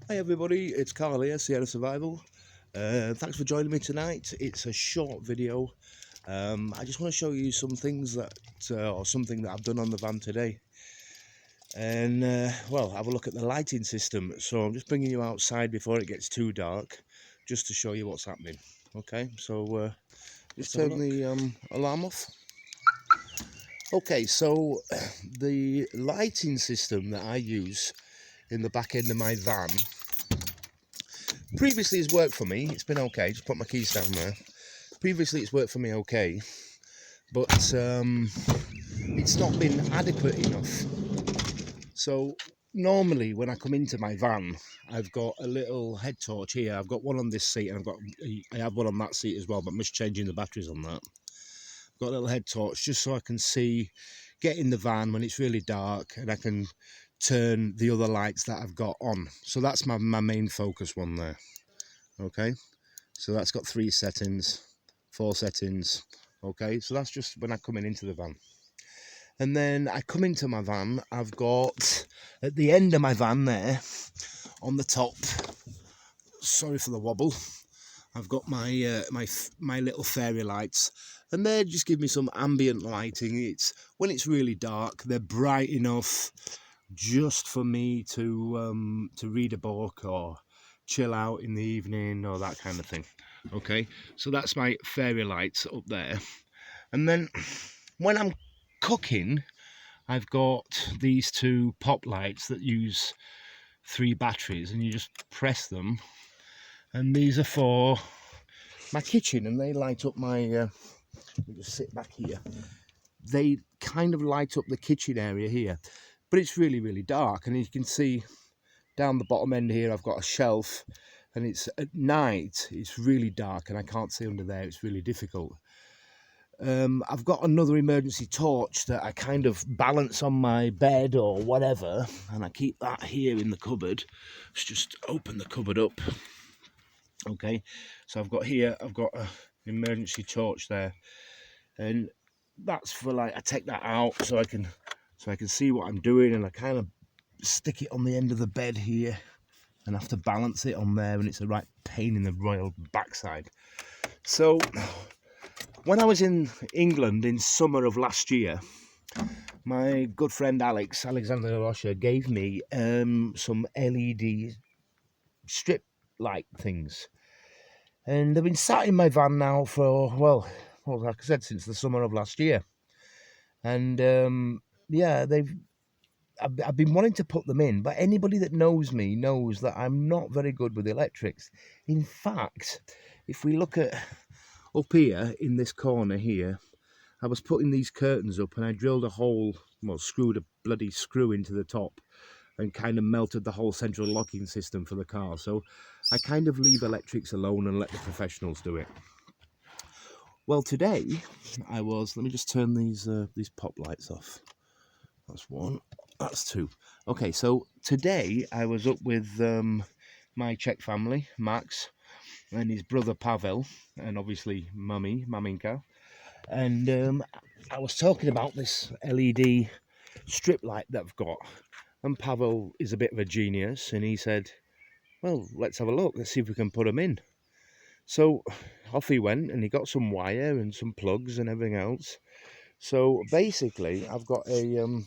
Hi everybody, it's Carl here, Sierra Survival. Thanks for joining me tonight. It's a short video. I just want to show you some things that, or something that I've done on the van today. And well, have a look at the lighting system. So I'm just bringing you outside before it gets too dark, just to show you what's happening. Okay, so just turn the alarm off. Okay, so the lighting system that I use in the back end of my van previously has worked for me. It's been okay. Just put my keys down there. Previously it's worked for me okay, but it's not been adequate enough. So normally when I come into my van, I've got a little head torch here. I've got one on this seat, and I have one on that seat as well, but I'm just changing the batteries on that. I've got a little head torch just so I can see, get in the van when it's really dark, and I can turn the other lights that I've got on. So that's my main focus one there. Okay, so that's got 3 settings, 4 settings. Okay, so that's just when I'm coming into the van. And then I come into my van, I've got, at the end of my van there, on the top, sorry for the wobble, I've got my my little fairy lights, and they just give me some ambient lighting. It's when it's really dark, they're bright enough just for me to read a book or chill out in the evening or that kind of thing. Okay, so that's my fairy lights up there. And then when I'm cooking, I've got these 2 pop lights that use 3 batteries, and you just press them, and these are for my kitchen, and they light up my let me just sit back here. They kind of light up the kitchen area here, but it's really dark, and you can see down the bottom end here I've got a shelf, and it's at night, it's really dark and I can't see under there. It's really difficult. I've got another emergency torch that I kind of balance on my bed or whatever, and I keep that here in the cupboard. Let's just open the cupboard up. Okay, so I've got an emergency torch there, and that's for, like, I take that out so I can see what I'm doing, and I kind of stick it on the end of the bed here and have to balance it on there, and it's a right pain in the royal backside. So when I was in England in summer of last year, my good friend Alexander Rocha, gave me some LED strip light things, and they've been sat in my van now for, well, like I said, since the summer of last year. And yeah, I've been wanting to put them in, but anybody that knows me knows that I'm not very good with electrics. In fact, if we look at up here in this corner here, I was putting these curtains up, and I drilled a hole, well, screwed a bloody screw into the top, and kind of melted the whole central locking system for the car. So I kind of leave electrics alone and let the professionals do it. Well, today let me just turn these pop lights off. That's 1, that's 2. Okay, so today I was up with my Czech family, Max, and his brother Pavel, and obviously Maminka. And I was talking about this LED strip light that I've got, and Pavel is a bit of a genius, and he said, well, let's have a look, let's see if we can put them in. So off he went, and he got some wire and some plugs and everything else. So basically I've got a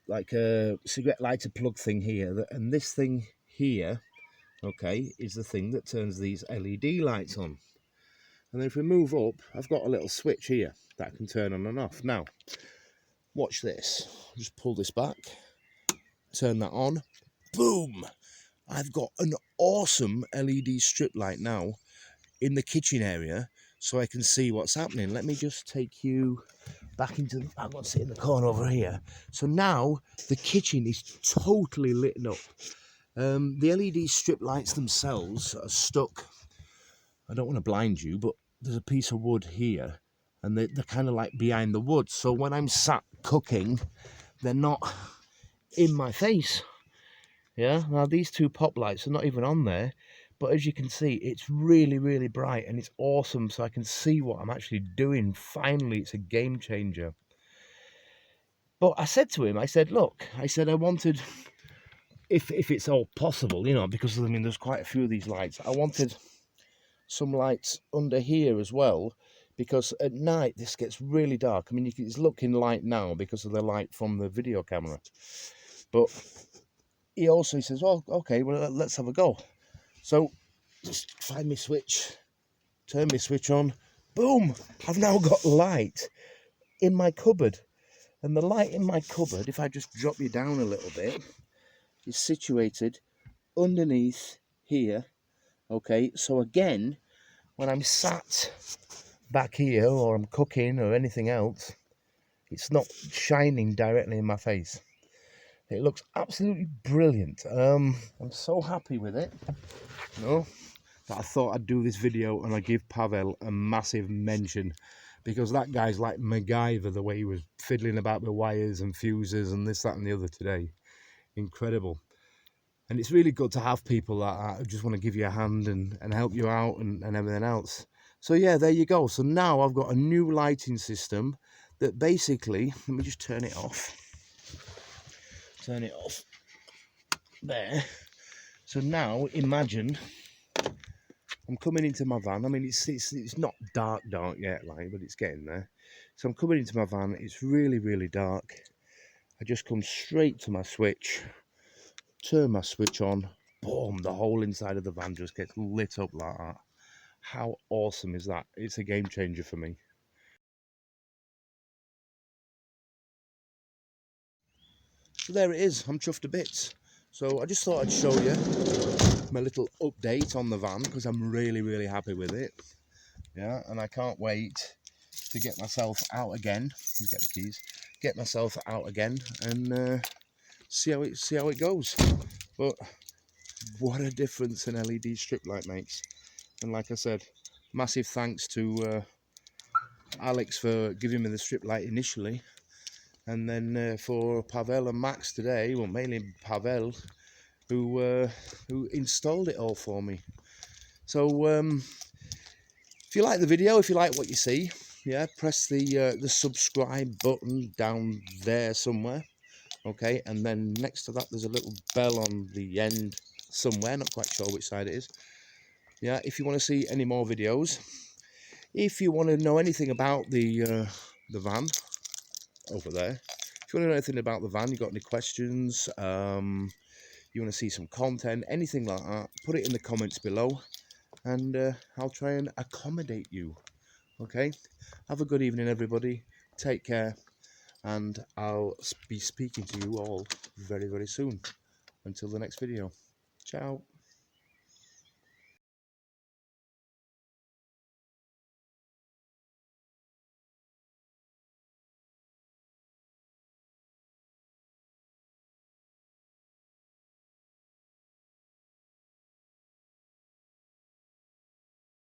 like a cigarette lighter plug thing here, and this thing here, okay, is the thing that turns these LED lights on. And then if we move up, I've got a little switch here that I can turn on and off. Now watch this, just pull this back, turn that on, boom, I've got an awesome LED strip light now in the kitchen area, so I can see what's happening. Let me just take you back into, I'm going to sit in the corner over here. So now the kitchen is totally lit up. The LED strip lights themselves are stuck, I don't want to blind you, but there's a piece of wood here, and they're kind of like behind the wood. So when I'm sat cooking, they're not in my face. Yeah, now these 2 pop lights are not even on there, but as you can see, it's really bright, and it's awesome, so I can see what I'm actually doing. Finally, it's a game changer. But I said to him, I said, look, I said I wanted if it's all possible, you know, because I mean there's quite a few of these lights. I wanted some lights under here as well, because at night this gets really dark. I mean, it's looking light now because of the light from the video camera, but he also says, well, okay, well, let's have a go. So just find my switch, turn my switch on, boom, I've now got light in my cupboard. And the light in my cupboard, if I just drop you down a little bit, is situated underneath here. Okay, so again, when I'm sat back here or I'm cooking or anything else, it's not shining directly in my face. It looks absolutely brilliant. I'm so happy with it, you know, that I thought I'd do this video and I give Pavel a massive mention, because that guy's like MacGyver, the way he was fiddling about with wires and fuses and this, that and the other today. Incredible. And it's really good to have people that just want to give you a hand and help you out and everything else. So yeah, there you go. So now I've got a new lighting system that basically, let me just turn it off. Turn it off. There. So now imagine I'm coming into my van. I mean, it's not dark yet, like, but it's getting there. So I'm coming into my van. It's really, really dark. I just come straight to my switch, turn my switch on, boom, the whole inside of the van just gets lit up like that. How awesome is that? It's a game changer for me. So there it is. I'm chuffed to bits. So I just thought I'd show you my little update on the van, because I'm really, really happy with it. Yeah, and I can't wait to get myself out again. Let me get the keys. Get myself out again and see how it goes. But what a difference an LED strip light makes. And like I said, massive thanks to Alex for giving me the strip light initially, and then for Pavel and Max today, well, mainly Pavel, who installed it all for me. So if you like the video, if you like what you see, yeah, press the subscribe button down there somewhere. Okay, and then next to that there's a little bell on the end somewhere, not quite sure which side it is. Yeah, if you want to see any more videos, if you want to know anything about the van over there, if you want to know anything about the van, you got any questions, you want to see some content, anything like that, put it in the comments below, and I'll try and accommodate you. Okay, have a good evening, everybody. Take care, and I'll be speaking to you all very, very soon. Until the next video. Ciao.